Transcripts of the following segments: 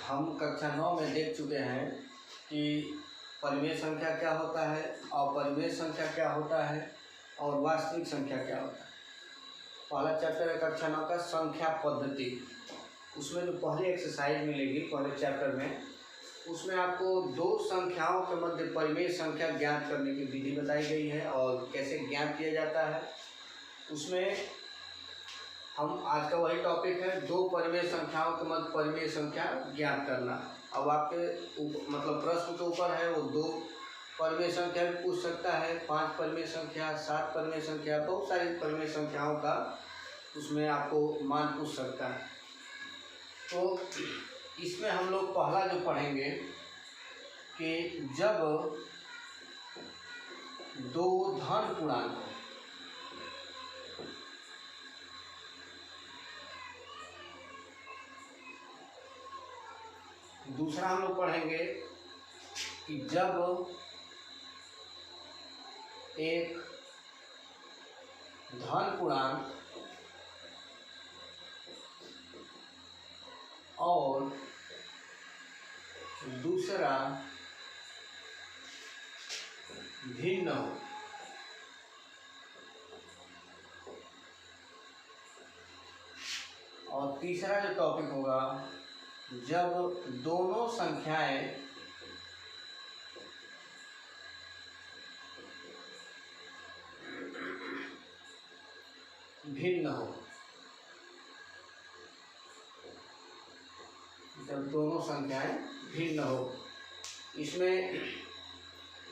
हम कक्षा 9 में देख चुके हैं कि परिमेय संख्या क्या होता है, अपरिमेय संख्या क्या होता है और वास्तविक संख्या क्या होता है। पहला चैप्टर है कक्षा 9 का संख्या पद्धति। उसमें जो पहली एक्सरसाइज मिलेगी पहले चैप्टर में, उसमें आपको दो संख्याओं के मध्य परिमेय संख्या ज्ञात करने की विधि बताई गई है और कैसे ज्ञात किया जाता है। उसमें हम आज का वही टॉपिक है, दो परिमेय संख्याओं के मध्य परिमेय संख्या ज्ञात करना। अब आपके मतलब प्रश्न के ऊपर है, वो दो परिमेय संख्या भी पूछ सकता है, 5 परिमेय संख्या, 7 परिमेय संख्या, बहुत सारी परिमेय संख्याओं का उसमें आपको मान पूछ सकता है। तो इसमें हम लोग पहला जो पढ़ेंगे कि जब दो धन पूर्णांक, दूसरा हम लोग पढ़ेंगे कि जब एक धन पूर्णांक और दूसरा भिन्न हो। और तीसरा जो टॉपिक होगा, जब दोनों संख्याएं भिन्न हो। जब दोनों संख्याएं भिन्न हो, इसमें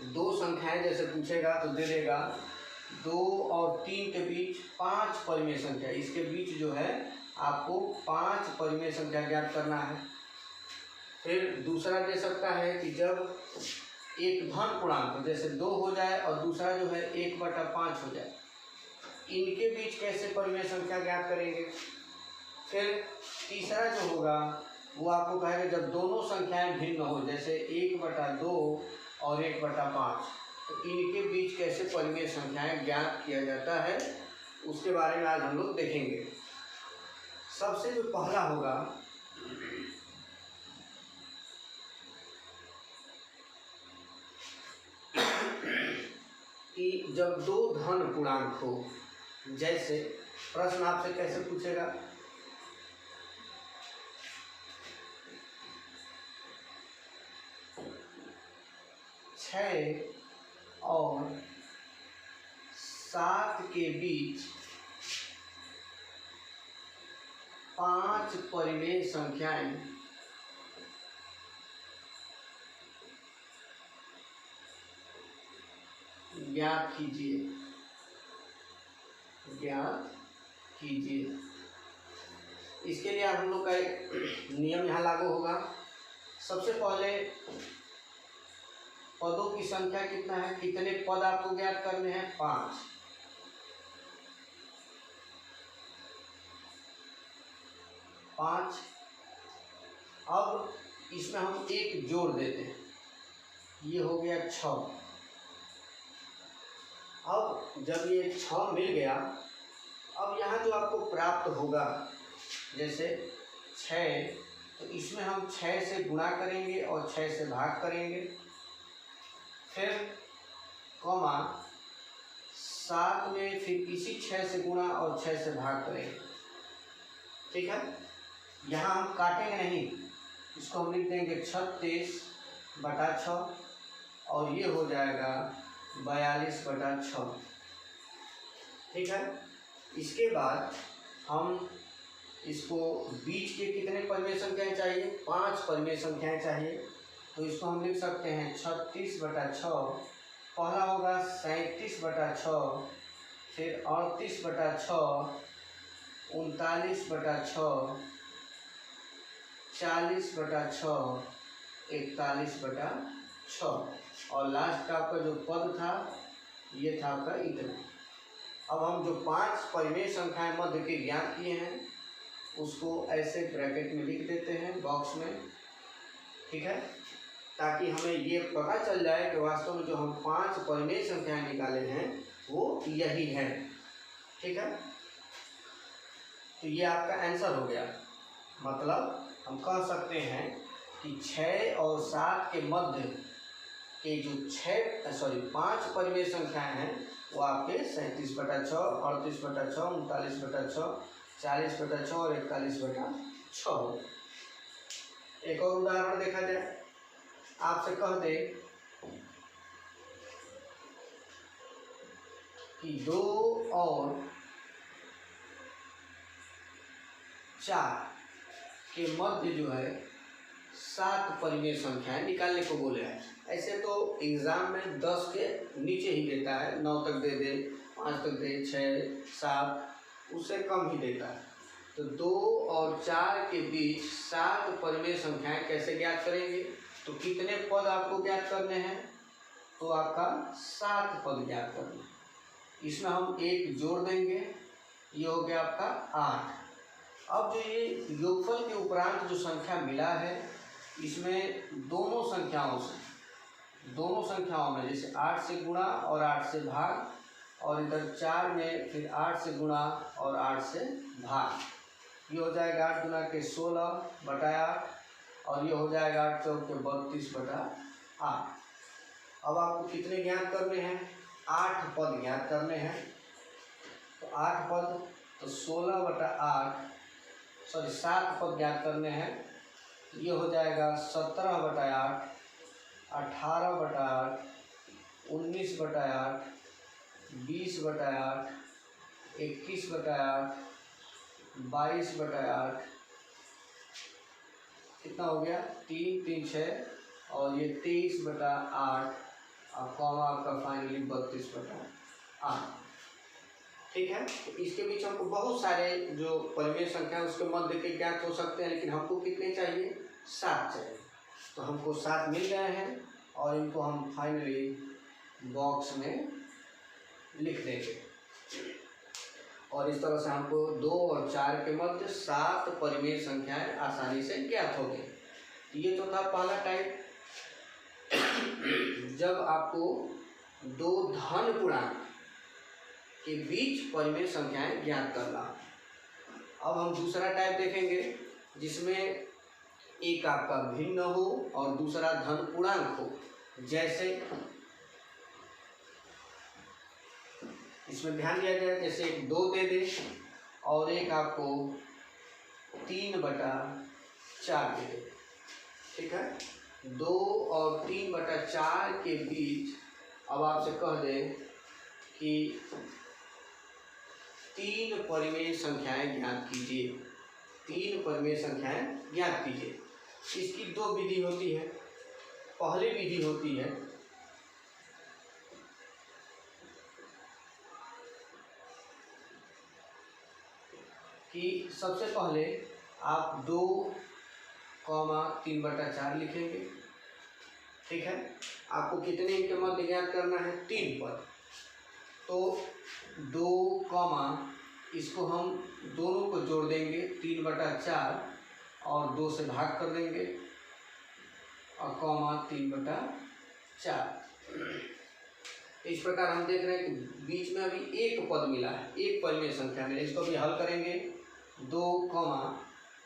दो संख्याएं जैसे पूछेगा तो दे देगा 2 और 3 के बीच 5 परिमेय संख्या, इसके बीच जो है आपको 5 परिमेय संख्या ज्ञात करना है। फिर दूसरा दे सकता है कि जब एक धन पूर्णांक जैसे 2 हो जाए और दूसरा जो है 1/5 हो जाए, इनके बीच कैसे परिमेय संख्या ज्ञात करेंगे। फिर तीसरा जो होगा वो आपको कहेगा जब दोनों संख्याएं भिन्न हो, जैसे 1/2 और 1/5, तो इनके बीच कैसे परिमेय संख्याएं ज्ञात किया जाता है, उसके बारे में आज हम लोग देखेंगे। सबसे जो पहला होगा कि जब दो धन पूर्णांक हो, जैसे प्रश्न आपसे कैसे पूछेगा, छः और 7 के बीच 5 परिमेय संख्याएं ज्ञात कीजिए। इसके लिए हम लोग का एक नियम यहाँ लागू होगा। सबसे पहले पदों की संख्या कितना है, कितने पद आपको ज्ञात करने हैं, 5। अब इसमें हम एक जोड़ देते हैं, ये हो गया 6। अब जब ये 6 मिल गया, अब यहाँ जो आपको प्राप्त होगा, जैसे 6, तो इसमें हम 6 से गुणा करेंगे और 6 से भाग करेंगे। फिर कॉमा 7 में फिर इसी 6 से गुणा और 6 से भाग करेंगे। ठीक है, यहाँ हम काटेंगे नहीं, इसको हम लिख देंगे 36/6 और ये हो जाएगा 42/6। ठीक है, इसके बाद हम इसको बीच के कितने परिमेय संख्याएं चाहिए, 5 परिमेय संख्याएं चाहिए, तो इसको हम लिख सकते हैं 36/6। पहला होगा 37/6, फिर 38/6, 39/6, 40/6, 41/6 और लास्ट का आपका जो पद था ये था आपका इतना। अब हम जो 5 परिमेय संख्याएं मध्य के ज्ञात किए हैं उसको ऐसे ब्रैकेट में लिख देते हैं बॉक्स में। ठीक है, ताकि हमें ये पता चल जाए कि वास्तव में जो हम 5 परिमेय संख्याएं निकाले हैं वो यही है। ठीक है, तो ये आपका आंसर हो गया। मतलब हम कह सकते हैं कि 6 और 7 के मध्य के जो 5 परिमेय संख्याएं हैं वो आपके 37/6, 38/6, 39/6, 40/6 और 41/6। एक और उदाहरण देखा जाए। आपसे कह दे कि 2 और 4 के मध्य जो है 7 परिमेय संख्याएं निकालने को बोले हैं। ऐसे तो एग्जाम में 10 के नीचे ही देता है, 9 तक दे दे, 5 तक दे, 6, 7, उससे कम ही देता है। तो 2 और 4 के बीच 7 परिमेय संख्याएं कैसे ज्ञात करेंगे? तो कितने पद आपको ज्ञात करने हैं? तो आपका 7 पद ज्ञात करने हैं। इसमें हम 1 जोड़ देंगे, ये हो गया आपका 8। अब जो ये योगफल के उपरांत जो संख्या मिला है, इसमें दोनों संख्याओं में जैसे 8 से गुणा और 8 से भाग, और इधर 4 में फिर 8 से गुणा और 8 से भाग, ये हो जाएगा 8 गुना के 16/8, और ये हो जाएगा 8 चौक के 32/8। अब आपको कितने ज्ञात करने हैं? 8 पद ज्ञात करने हैं। तो 8 पद तो 7 पद ज्ञात करने हैं। ये हो जाएगा 17/8, 18/8, 19/8, 20/8, 21/8, 22/8, कितना हो गया? 3, 3, 6, और ये 23/8, और कॉमा आपका फाइनली 32/8। ठीक है। तो इसके बीच हमको बहुत सारे जो परिमेय संख्या है उसके मध्य के ज्ञात हो सकते हैं, लेकिन हमको कितने चाहिए? 7 चाहिए। तो हमको 7 मिल गए हैं, और इनको हम फाइनली बॉक्स में लिख देंगे। और इस तरह से हमको 2 और 4 के मध्य 7 परिमेय संख्याएं आसानी से ज्ञात हो गई। ये तो था पहला टाइप, जब आपको 2 धन पूर्णांक के बीच परिमेय संख्याएं ज्ञात करना। अब हम दूसरा टाइप देखेंगे, जिसमें एक आपका भिन्न हो और दूसरा धन पूर्णांक हो। जैसे इसमें ध्यान दिया जाए, जैसे एक 2 दे दे और एक आपको 3/4 दे दे। ठीक है। 2 और 3/4 के बीच अब आपसे कह दे कि 3 परिमेय संख्याएं ज्ञात कीजिए। 3 परिमेय संख्याएं ज्ञात कीजिए। इसकी 2 विधि होती है। पहली विधि होती है कि सबसे पहले आप 2, 3/4 लिखेंगे। ठीक है। आपको कितने इनके मध्य ज्ञात करना है? 3 पद। तो 2, इसको हम दोनों को जोड़ देंगे 3/4 और 2 से भाग कर देंगे, और 3/4। इस प्रकार हम देख रहे हैं कि बीच में अभी एक पद मिला है, एक परिमेय संख्या मिला। इसको भी हल करेंगे। 2,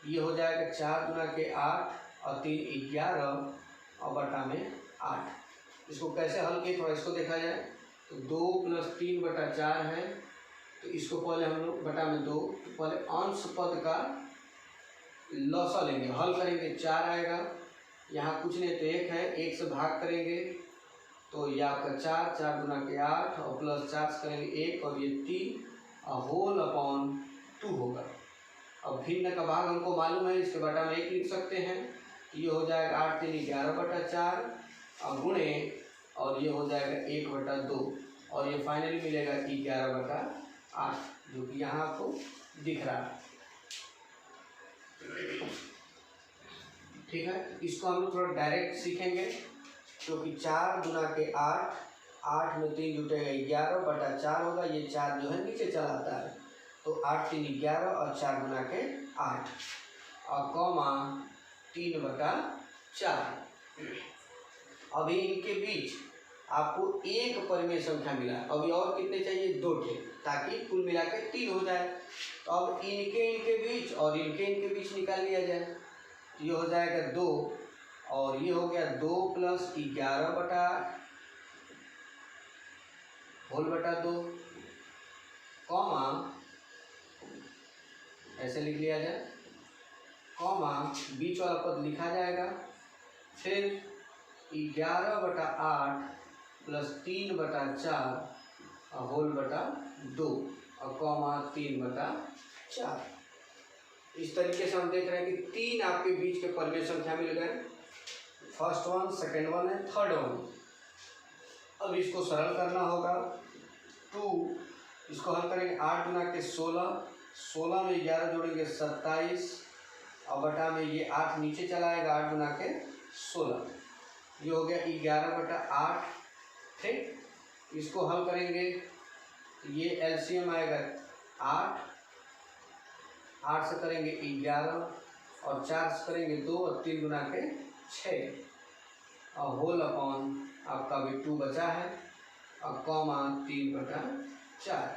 ये हो जाएगा 4 गुना के 8 और 3 11 और बटा में 8। इसको कैसे हल किए थोड़ा इसको देखा जाए। तो 2 + 3/4 है, तो इसको पहले हम लोग बटा में 2, तो पहले अंश पद का लसा लेंगे, हल करेंगे। 4 आएगा, यहाँ कुछ नहीं तो 1 है, 1 से भाग करेंगे तो ये आपका 4 गुना के 8 और +4 से करेंगे 1 और ये 3 और होल अपॉन 2 होगा। अब भिन्न का भाग हमको मालूम है, इसके बटा में 1 लिख सकते हैं। ये हो जाएगा 8 3 11/4 और गुणे, और ये हो जाएगा 1/2, और ये फाइनली मिलेगा 11/8, जो कि यहाँ आपको दिख रहा है। ठीक है। इसको हम लोग थोड़ा डायरेक्ट सीखेंगे, क्योंकि 4 गुना के 8, 8 में 3 जुटेगा 11/4 होगा। ये 4 जो है नीचे चला आता है, तो 8 3 11 और 4 गुना के 8 और कॉमा 3/4। अभी इनके बीच आपको एक परिमेय संख्या मिला, अभी और कितने चाहिए? 2 थे, ताकि कुल मिला के 3 हो जाए। तो अब इनके बीच और इनके बीच निकाल लिया जाए। ये हो जाएगा 2 और ये हो गया 2 + 11 बटा होल बटा 2, कॉमा ऐसे लिख लिया जाए, कॉमा बीच वाला पद लिखा जाएगा, फिर 11/8 + 3/4 होल बटा 2 और कॉमा 3/4। इस तरीके से हम देख रहे हैं कि 3 आपके बीच के परिमेय संख्या मिल गए, फर्स्ट वन, सेकेंड वन है, थर्ड वन। अब इसको सरल करना होगा, 2 इसको हल करेंगे, 8 गुना के 16, 16 में 11 जोड़ेंगे 27 और बटा में ये 8 नीचे चला आएगा, 8 गुना के 16, ये हो गया 11/8। ठीक, इसको हल करेंगे, ये एलसीएम आएगा 8 से करेंगे 11 और 4 से करेंगे 2 और 3 गुना के 6 और होल अपॉन आपका भी 2 बचा है और कॉमा 3/4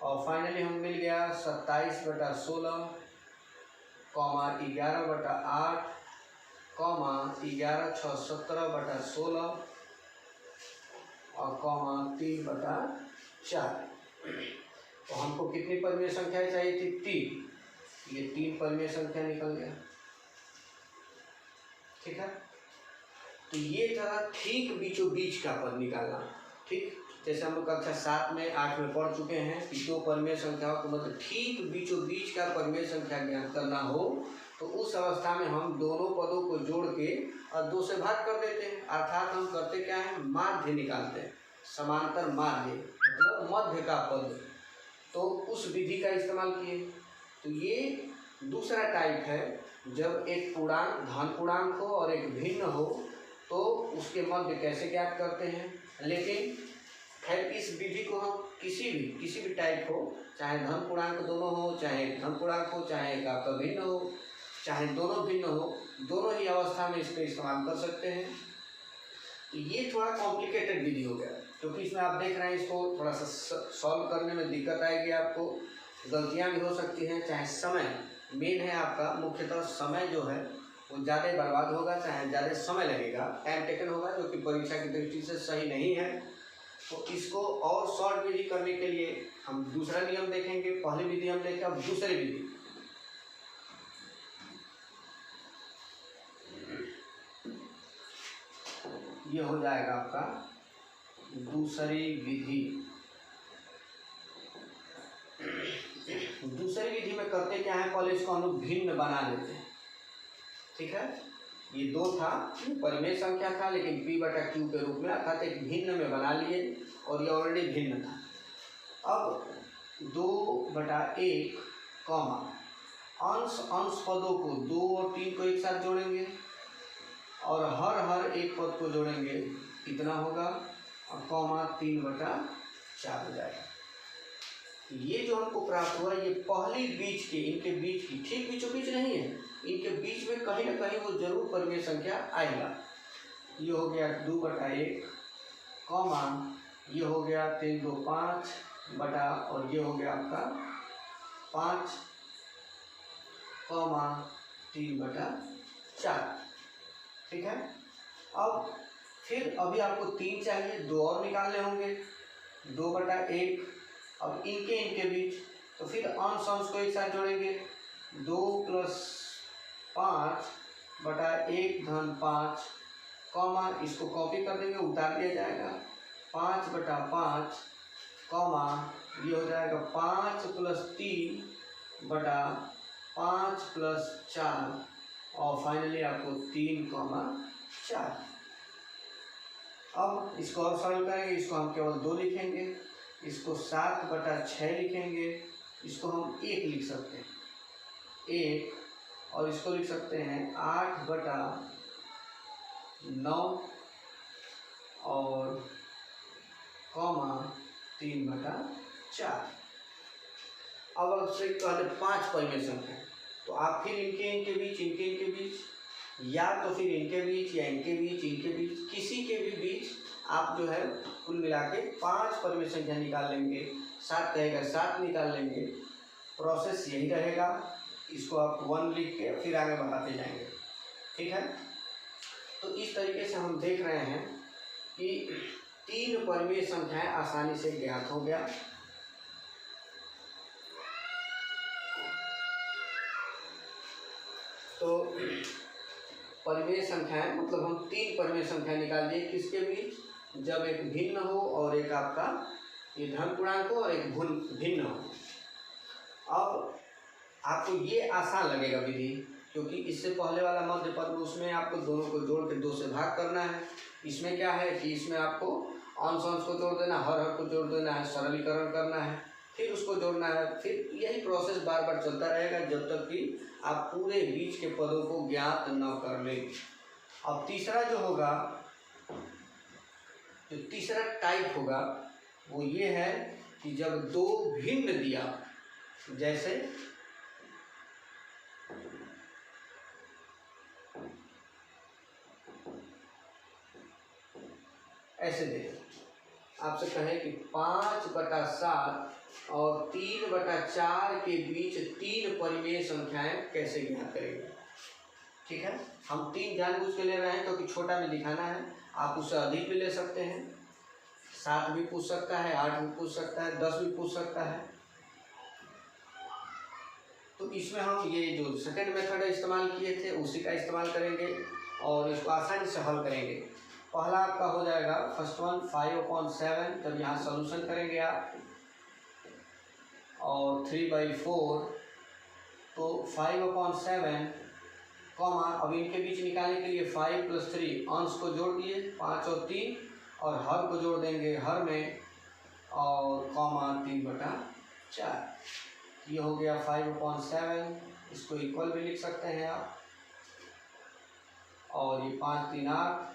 और फाइनली हम मिल गया 27/16 कॉमा 11/8 कॉमा 11 × 6 = 17/16 और कॉमा 3/4। तो हमको कितनी परिमेय संख्या चाहिए थी? 3। ये 3 परिमेय संख्या निकल गया। ठीक है, तो ये था ठीक बीचों बीच का पद निकालना। ठीक, जैसे हम लोग कक्षा 7 में 8 में पढ़ चुके हैं कि 2 परिमेय संख्याओं को मतलब ठीक बीचों बीच का परिमेय संख्या ज्ञात करना हो तो उस अवस्था में हम दोनों पदों को जोड़ के और 2 से भाग कर देते हैं, अर्थात हम करते क्या है, माध्य निकालते हैं, समांतर माध्य मतलब मध्य का पद। तो उस विधि का इस्तेमाल किए। तो ये दूसरा टाइप है, जब एक पूर्णांक धन पूर्णांक हो और एक भिन्न हो तो उसके मध्य कैसे ज्ञात करते हैं। लेकिन खैर इस विधि को हम किसी भी टाइप हो, चाहे धन पूर्णांक दोनों हो, चाहे धन पूर्णांक हो, चाहे एक आपका भिन्न हो, चाहे दोनों भिन्न हो, दोनों ही अवस्था में इसका इस्तेमाल कर सकते हैं। तो ये थोड़ा कॉम्प्लिकेटेड विधि हो गया, क्योंकि इसमें आप देख रहे हैं इसको थोड़ा सा सॉल्व करने में दिक्कत आएगी, आपको गलतियां भी हो सकती हैं, चाहे समय मेन है आपका, मुख्यतः समय जो है वो ज़्यादा बर्बाद होगा, चाहे ज़्यादा समय लगेगा, टाइम टेकन होगा, जो कि परीक्षा की दृष्टि से सही नहीं है। तो इसको और शॉर्ट विधि करने के लिए हम दूसरा नियम देखेंगे। पहली विधि हम देखें, अब दूसरी विधि। ये हो जाएगा आपका दूसरी विधि। दूसरी विधि में करते क्या है, पहले इसको हम लोग भिन्न बना लेते हैं। ठीक है, ये 2 था, परिमेय संख्या था, लेकिन p/q के रूप में अर्थात एक भिन्न में बना लिए और ये ऑलरेडी भिन्न था। अब 2/1 कॉमा अंश पदों को 2 और 3 को एक साथ जोड़ेंगे और हर एक पद को जोड़ेंगे, कितना होगा, और कॉमा 3/4 हो जाएगा। ये जो हमको प्राप्त हुआ, ये पहली बीच के, इनके बीच की, ठीक बीचों बीच नहीं है, इनके बीच में कहीं ना कहीं वो जरूर परिमेय संख्या आएगा। ये हो गया 2/1 कॉमा ये हो गया 3 2 5 बटा और ये हो गया आपका 5 कॉमा 3/4। ठीक है, अब फिर अभी आपको 3 चाहिए, 2 और निकालने होंगे, 2/1। अब इनके बीच, तो फिर अंश को एक साथ जोड़ेंगे, 2 + 5/1 धन 5 कॉमा इसको कॉपी कर देंगे, उतार दिया जाएगा, 5/5 कॉमा ये हो जाएगा 5 + 3/5 + 4 और फाइनली आपको 3,4। अब इसको और सरल करेंगे, इसको हम केवल 2 लिखेंगे, इसको 7/6 लिखेंगे, इसको हम 1 लिख सकते हैं, 1, और इसको लिख सकते हैं 8/9 और कॉमा 3/4। अब आपसे कहते 5 परिमेय संख्या, तो आप फिर इनके बीच या तो फिर इनके बीच या इनके बीच किसी के भी बीच आप जो है कुल मिला के 5 परिमेय संख्या निकाल लेंगे। 7 कहेगा 7 निकाल लेंगे, प्रोसेस यही रहेगा। इसको आप 1 लिख के फिर आगे बढ़ाते जाएंगे। ठीक है। तो इस तरीके से हम देख रहे हैं कि 3 परिमेय संख्याएं आसानी से ज्ञात हो गया। तो परिमेय संख्याएं मतलब हम 3 परिमेय संख्या निकाल दिए किसके बीच, जब एक भिन्न हो और एक आपका ये धन पूर्णांक हो और एक भिन्न हो। अब आपको ये आसान लगेगा विधि, क्योंकि इससे पहले वाला मध्य पद में उसमें आपको दोनों को जोड़ के 2 से भाग करना है। इसमें क्या है कि इसमें आपको अंश अंश को जोड़ देना, हर को जोड़ देना है, सरलीकरण करना है, फिर उसको जोड़ना है, फिर यही प्रोसेस बार बार चलता रहेगा जब तक कि आप पूरे बीच के पदों को ज्ञात न कर लें। अब तीसरा जो होगा, जो तीसरा टाइप होगा वो ये है कि जब 2 भिन्न दिया, जैसे ऐसे देखो, आपसे कहें कि 5/7 और 3/4 के बीच 3 परिमेय संख्याएं कैसे ज्ञात करेंगे। ठीक है, हम 3 जानबूझ के ले रहे हैं क्योंकि छोटा में दिखाना है। आप उससे अधिक भी ले सकते हैं, 7 भी पूछ सकता है, 8 भी पूछ सकता है, 10 भी पूछ सकता है। तो इसमें हम ये जो सेकंड मेथड इस्तेमाल किए थे उसी का इस्तेमाल करेंगे और इसको आसानी से हल करेंगे। पहला आपका हो जाएगा फर्स्ट वन 5/7, जब यहाँ सॉल्यूशन करेंगे आप, और 3/4, तो 5/7 कॉमा, अब इनके बीच निकालने के लिए 5 + 3 अंश को जोड़ दिए 5 और 3, और हर को जोड़ देंगे हर में, और कॉमा 3/4, ये हो गया 5/7। इसको इक्वल भी लिख सकते हैं आप, और ये 5 3 8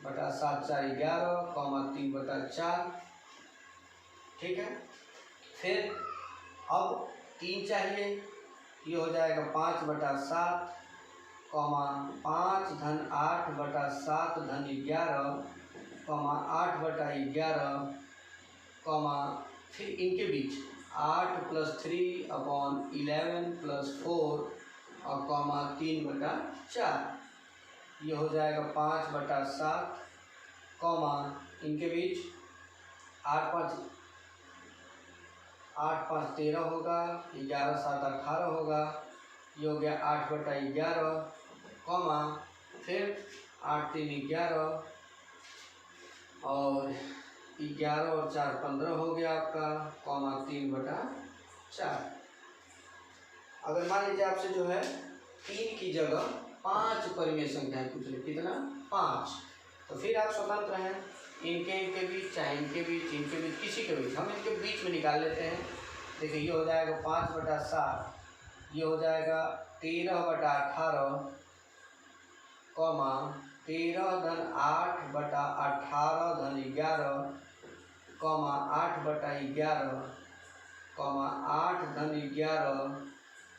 बटा 7 4 11 कॉमा 3/4। ठीक है, फिर अब 3 चाहिए, ये हो जाएगा 5/7 कॉमा 5 धन 8/7 धन 11 कॉमा 8/11 कॉमा, फिर इनके बीच 8 + 3/11 + 4 और कॉमा 3/4, ये हो जाएगा 5/7 कॉमा, इनके बीच 8 5 13 होगा, 11 7 18 होगा, ये हो गया 8/11 कॉमा, फिर 8 3 11 और 11 और 4 15 हो गया आपका, कॉमा 3/4। अगर मान लीजिए आपसे जो है 3 की जगह 5 परिमेय संख्याएं पूछ ले, कितना 5, तो फिर आप स्वतंत्र हैं, इनके बीच चाहे इनके बीच किसी के बीच, हम इनके बीच में निकाल लेते हैं। देखिए ये हो जाएगा 5/7, ये हो जाएगा 13/18 कॉमा 13 धन 8/18 धन 11 कॉमा 8/11 कॉमा 8 धन 11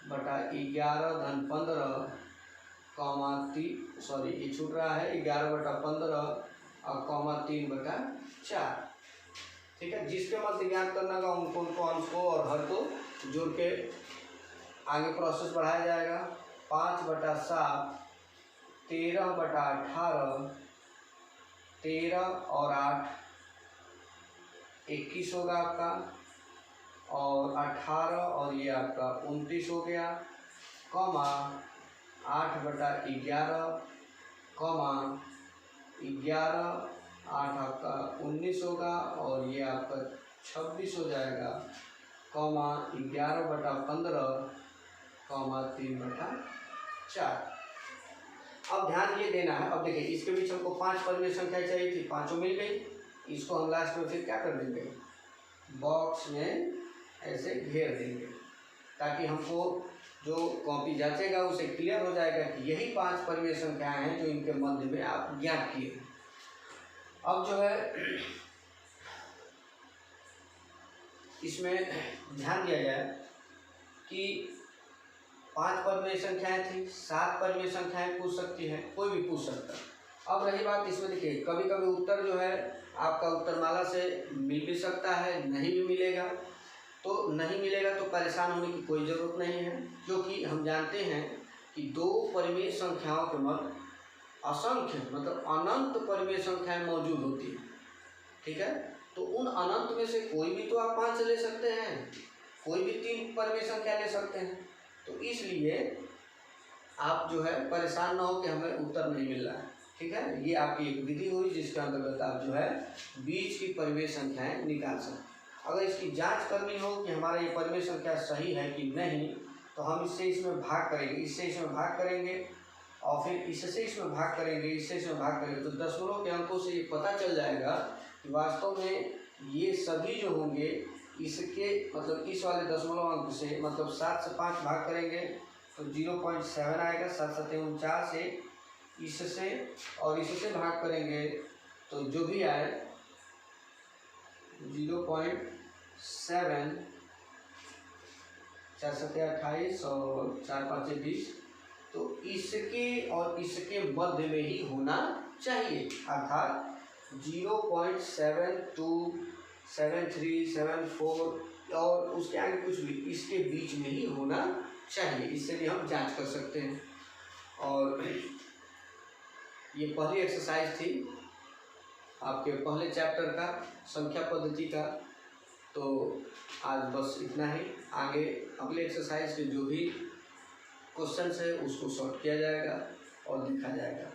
बटा 11 धन 15 कॉमा ये छूट रहा है 11/15 और कॉमा 3/4। ठीक है, जिसके मध्य ज्ञात करना का उनको अंश को और हर को जोड़ के आगे प्रोसेस बढ़ाया जाएगा। 5/7 13/18, 13 और 8 21 होगा आपका, और 18 और ये आपका 29 हो गया, कॉमा 8/11 कॉमा 11 8 आपका 19 होगा, और ये आपका 26 हो जाएगा, कॉमा 11/15 कॉमा 3/4। अब ध्यान ये देना है, अब देखिए इसके बीच हमको 5 परिमेय संख्या चाहिए थी, 5 मिल गई। इसको हम लास्ट में फिर क्या कर देंगे, बॉक्स में ऐसे घेर देंगे, ताकि हमको जो कॉपी जांचेगा उसे क्लियर हो जाएगा कि यही 5 परिमेय संख्याएं हैं जो इनके मध्य में आप ज्ञात किए। अब जो है इसमें ध्यान दिया जाए कि 5 परिमेय संख्याएं थी, 7 परिमेय संख्याएं पूछ सकती हैं, कोई भी पूछ सकता है। अब रही बात इसमें, देखिए कभी कभी उत्तर जो है आपका उत्तरमाला से मिल भी सकता है, नहीं भी मिलेगा। तो नहीं मिलेगा तो परेशान होने की कोई ज़रूरत नहीं है, क्योंकि हम जानते हैं कि दो परिमेय संख्याओं के मध्य असंख्य मतलब अनंत परिमेय संख्याएं मौजूद होती हैं, ठीक है। तो उन अनंत में से कोई भी तो आप 5 ले सकते हैं, कोई भी 3 परिमेय संख्या ले सकते हैं। तो इसलिए आप जो है परेशान ना हो कि हमें उत्तर नहीं मिल रहा है, ठीक है। ये आपकी एक विधि हुई जिसके अंतर्गत आप जो है बीच की परिमेय संख्याएं निकाल सकते। अगर इसकी जांच करनी हो कि हमारा ये परिमेय संख्या सही है कि नहीं, तो हम इससे इसमें भाग करेंगे, इससे इसमें भाग करेंगे और फिर इससे इसमें भाग करेंगे, इससे इसमें भाग करेंगे। तो दशमलव के अंकों से ये पता चल जाएगा कि वास्तव में ये सभी जो होंगे इसके मतलब इस वाले दशमलव अंक से मतलब 7 से 5 भाग करेंगे तो 0.7 आएगा। 7 7 49 से इससे और इससे भाग करेंगे तो जो भी आए 0.7, 4 7 28 और 4 5 20। तो इसके और इसके मध्य में ही होना चाहिए, अर्थात 0.72 73 74 और उसके आगे कुछ भी इसके बीच में ही होना चाहिए। इससे भी हम जांच कर सकते हैं। और ये पहली एक्सरसाइज थी आपके पहले चैप्टर का संख्या पद्धति का। तो आज बस इतना ही। आगे अगले एक्सरसाइज के जो भी क्वेश्चंस है उसको सॉल्व किया जाएगा और देखा जाएगा।